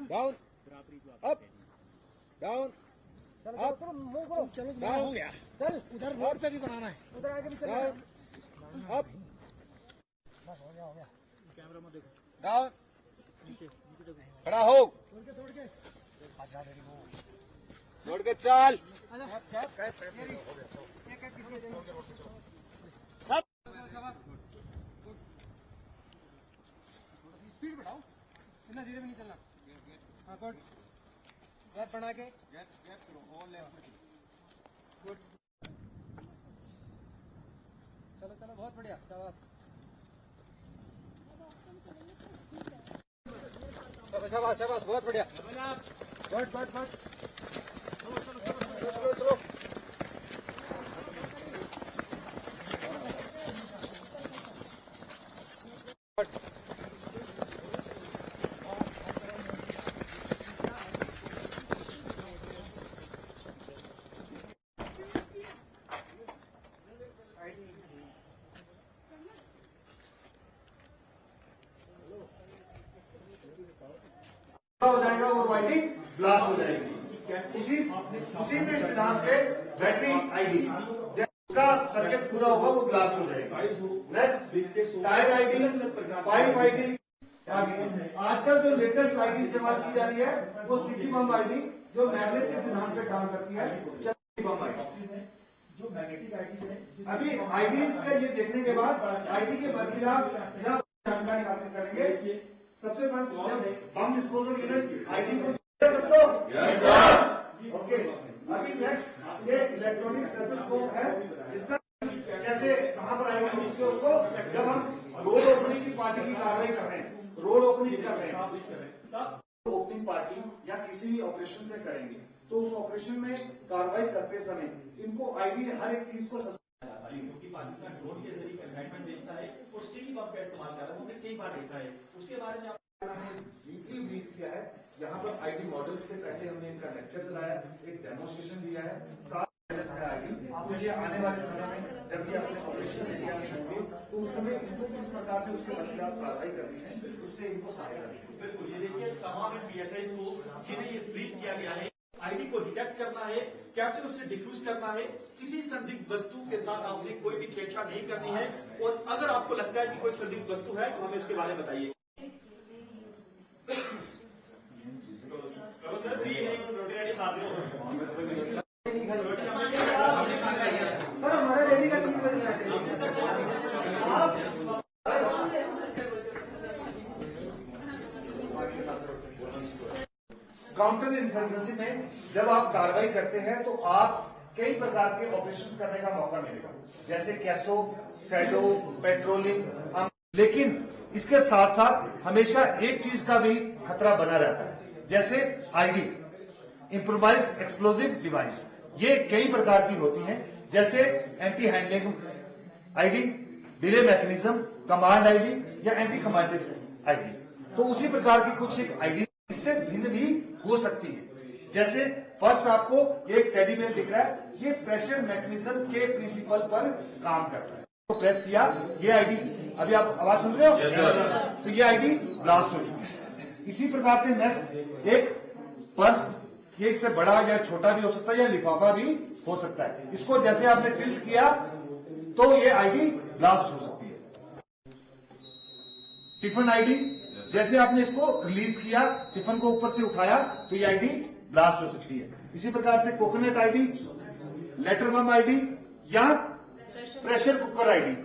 Down, up, down, अब चलो हो गया। चल उधर रोड पे भी बनाना है, उधर आगे भी चल। अब बस हो गया। कैमरा में देखो, डाउन नीचे देखो, खड़ा हो, दौड़ के चल। सब स्पीड बढ़ाओ, इतना धीरे भी नहीं चलना। हाँ गुड, गैप बना के गैप करो, ऑल लेफ्ट गुड। चलो बहुत बढ़िया, शाबाश। शाबाश बहुत बढ़िया, गुड। चलो हो जाएगा और आईडी ब्लास्ट हो जाएगी। उसी में इस नाम पे बैटरी आईडी उसका सर्किट पूरा होगा वो ब्लास्ट हो जाएगा। Next tyre ID, pipe ID. आगे आजकल जो लेटेस्ट आईडी इस्तेमाल की जा रही है वो सिटी बम आईडी, जो मैग्नेट के सिद्धांत पे काम करती है, सिटी बम आईडी। जो मैग्नेटिक आईडी है, अभी आईडीज का ये देखने के बाद आईडी के बरकरार या जानकारी हासिल करेंगे। सबसे first bomb disposal unit ID को दे सकते हो? ओके, अभी नेक्स्ट ये इलेक्ट्रॉनिक स्टेथोस्कोप है, इसका कैसे कहां पर आएगा उसको, जब हम रोड ओपनिंग की पार्टी की कार्रवाई कर रहे हैं, रोड ओपनिंग कर रहे हैं, ओपनिंग पार्टी या किसी भी ऑपरेशन में करेंगे तो उस ऑपरेशन में कार्रवाई करते समय इनको आईडी हर एक चीज को क्योंकि पाकिस्तान ड्रोन के जरिए कंसाइनमेंट देता है और स्टील बम का इस्तेमाल कर रहा है, हमने कई बार देखा है। उसके बारे में वीकली ब्रीफ किया है। यहाँ पर आईडी मॉडल से पहले हमने इनका लेक्चर चलाया, एक डेमोन्स्ट्रेशन दिया है। साथ आईडी आपको ये आने वाले समय में जब भी अपने ऑपरेशन एरिया में होंगे तो उस समय इनको किस प्रकार से उसके खिलाफ कार्रवाई करनी है, उससे इनको सहायता मिलेगी। बिल्कुल, ये देखिए तमाम PSIs को सीधे ये ब्रीफ किया गया है। आईडी को डिटेक्ट करना है, कैसे उसे डिफ्यूज करना है, किसी संदिग्ध वस्तु के साथ आपने कोई भी छेड़छाड़ नहीं करनी है, और अगर आपको लगता है कि कोई संदिग्ध वस्तु है तो हमें उसके बारे में बताइए। सर हमारे डेली का 3 बजे काउंटर इंसर्जेंसी में जब आप कार्रवाई करते हैं तो आप कई प्रकार के ऑपरेशन करने का मौका मिलेगा, जैसे कैसो, शैडो, पेट्रोलिंग। लेकिन इसके साथ साथ हमेशा एक चीज का भी खतरा बना रहता है, जैसे आईडी, इम्प्रोवाइज्ड एक्सप्लोजिव डिवाइस। ये कई प्रकार की होती हैं, जैसे anti handling ID, delay mechanism, command ID या एंटी कमांडेड आईडी। तो उसी प्रकार की कुछ एक आईडी इससे भिन्न भी हो सकती है। जैसे फर्स्ट आपको एक टेडी बेयर दिख रहा है, ये प्रेशर मैकेनिज्म के प्रिंसिपल पर काम करता है। तो प्रेस किया, ये आईडी, अभी आप आवाज सुन रहे हो? yes, तो ये आईडी ब्लास्ट हो चुकी है। इसी प्रकार से नेक्स्ट एक पर्स, ये इससे बड़ा या छोटा भी हो सकता है या लिफाफा भी हो सकता है। इसको जैसे आपने टिल्ट किया तो ये आईडी ब्लास्ट हो सकती है। टिफिन आईडी, जैसे आपने इसको रिलीज किया, टिफिन को ऊपर से उठाया तो ये आईडी ब्लास्ट हो सकती है। इसी प्रकार से कोकोनट आईडी, लेटर बम आईडी या प्रेशर कुकर आईडी।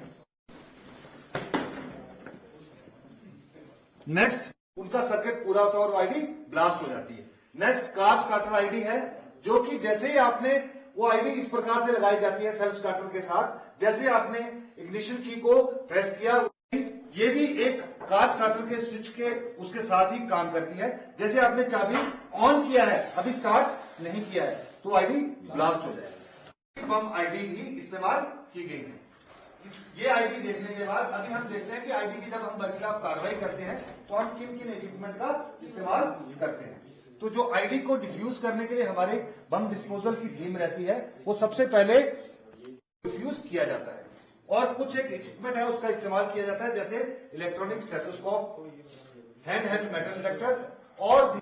नेक्स्ट उनका सर्किट पूरा होता है और आईडी ब्लास्ट हो जाती है। नेक्स्ट कार स्टार्टर आईडी है, जो कि जैसे ही आपने वो आईडी इस प्रकार से लगाई जाती है सेल्फ स्टार्टर के साथ, जैसे आपने इग्निशन की को प्रेस किया, ये भी एक कार स्टार्टर के स्विच के उसके साथ ही काम करती है। जैसे आपने चाबी ऑन किया है, अभी स्टार्ट नहीं किया है, तो आईडी ब्लास्ट हो जाएगी। बम आईडी भी इस्तेमाल की गई है। ये आईडी देखने के बाद अभी हम देखते हैं कि आईडी की जब हम बरखिलाफ कार्रवाई करते हैं तो हम किन किन इक्विपमेंट का इस्तेमाल करते हैं। तो जो आईडी को डिफ्यूज करने के लिए हमारे बम डिस्पोजल की टीम रहती है, वो सबसे पहले डिफ्यूज किया जाता है और कुछ एक इक्विपमेंट है उसका इस्तेमाल किया जाता है, जैसे electronic stethoscope, hand held metal detector और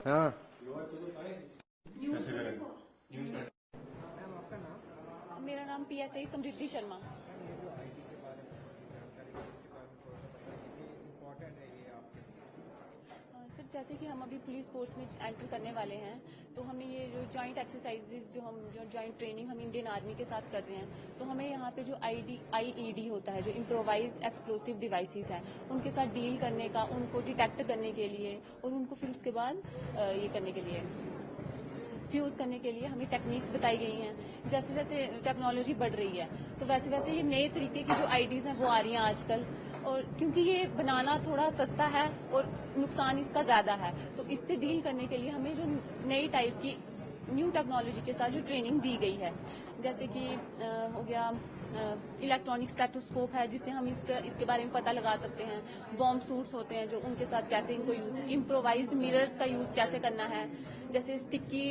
हाँ मेरा नाम PSI समृद्धि शर्मा। सर जैसे कि हम अभी पुलिस फोर्स में एंटर करने वाले हैं तो हमें ये जो जॉइंट एक्सरसाइजेज जो जॉइंट ट्रेनिंग हम इंडियन आर्मी के साथ कर रहे हैं तो हमें यहाँ पे जो IED होता है जो इम्प्रोवाइज्ड एक्सप्लोसिव डिवाइसेस है उनके साथ डील करने का, उनको डिटेक्ट करने के लिए और उनको फिर उसके बाद ये करने के लिए फ्यूज करने के लिए हमें टेक्निक्स बताई गई हैं। जैसे जैसे टेक्नोलॉजी बढ़ रही है तो वैसे वैसे ये नए तरीके की जो आईडीज हैं वो आ रही हैं आजकल, और क्योंकि ये बनाना थोड़ा सस्ता है और नुकसान इसका ज्यादा है तो इससे डील करने के लिए हमें जो नई टाइप की न्यू टेक्नोलॉजी के साथ जो ट्रेनिंग दी गई है, जैसे कि हो गया इलेक्ट्रॉनिक स्टेथोस्कोप है जिससे हम इसके बारे में पता लगा सकते हैं। बॉम्ब सूट्स होते हैं जो उनके साथ कैसे इनको यूज, इम्प्रोवाइज्ड मिरर्स का यूज कैसे करना है। जैसे स्टिकी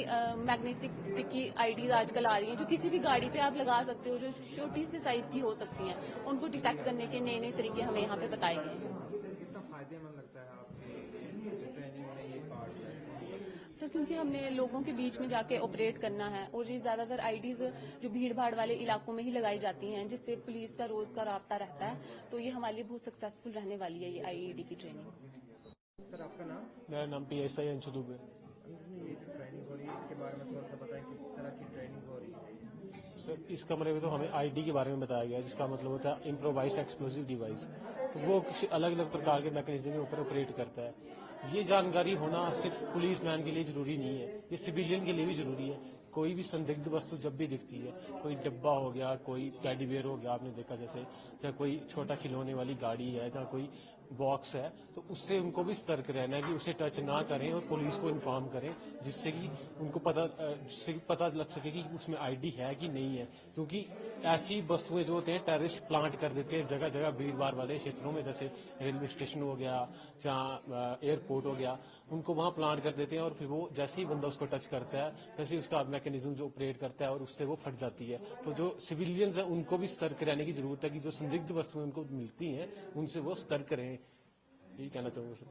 मैग्नेटिक स्टिकी आईडीज आजकल आ रही हैं जो किसी भी गाड़ी पे आप लगा सकते हो, जो छोटी सी साइज की हो सकती हैं, उनको डिटेक्ट करने के नए नए तरीके हमें यहाँ पे बताए गए हैं। कितना फायदेमंद लगता है आपकी ट्रेनिंग में ये पार्ट? सर क्योंकि हमने लोगों के बीच में जाके ऑपरेट करना है और ये ज्यादातर आईडीज जो भीड़ भाड़ वाले इलाकों में ही लगाई जाती हैं जिससे पुलिस का रोज का राब्ता रहता है, तो ये हमारे लिए बहुत सक्सेसफुल रहने वाली है ये IED की ट्रेनिंग। सर आपका नाम? मेरा नाम PSI अंशु दुबे। ये जो ट्रेनिंग हो रही है इसके बारे में थोड़ा सा बताएं, किस तरह की ट्रेनिंग हो रही है? सर इस कमरे में तो हमें ID के बारे में बताया गया जिसका मतलब होता है इम्प्रोवाइज्ड एक्सप्लोसिव डिवाइस, तो वो किसी अलग अलग प्रकार के मैकेनिज्म के ऊपर ऑपरेट करता है। ये जानकारी होना सिर्फ पुलिस मैन के लिए जरूरी नहीं है, ये सिविलियन के लिए भी जरूरी है। कोई भी संदिग्ध वस्तु जब भी दिखती है, कोई डब्बा हो गया, कोई टेडी बियर हो गया, आपने देखा जैसे चाहे कोई छोटा खिलौने वाली गाड़ी है, चाहे कोई बॉक्स है, तो उससे उनको भी सतर्क रहना है कि उसे टच ना करें और पुलिस को इन्फॉर्म करें जिससे कि उनको पता लग सके कि उसमें ID है कि नहीं है। क्योंकि ऐसी वस्तुएं जो होते हैं टेररिस्ट प्लांट कर देते हैं जगह जगह भीड़ भाड़ वाले क्षेत्रों में, जैसे रेलवे स्टेशन हो गया, जहाँ एयरपोर्ट हो गया, उनको वहां प्लांट कर देते हैं और फिर वो जैसे ही बंदा उसको टच करता है वैसे ही उसका मैकेनिज्म जो ऑपरेट करता है और उससे वो फट जाती है। तो जो सिविलियंस है उनको भी सतर्क रहने की जरूरत है कि जो संदिग्ध वस्तुएं उनको मिलती हैं उनसे वो सतर्क रहें, यही कहना चाहूंगा सर।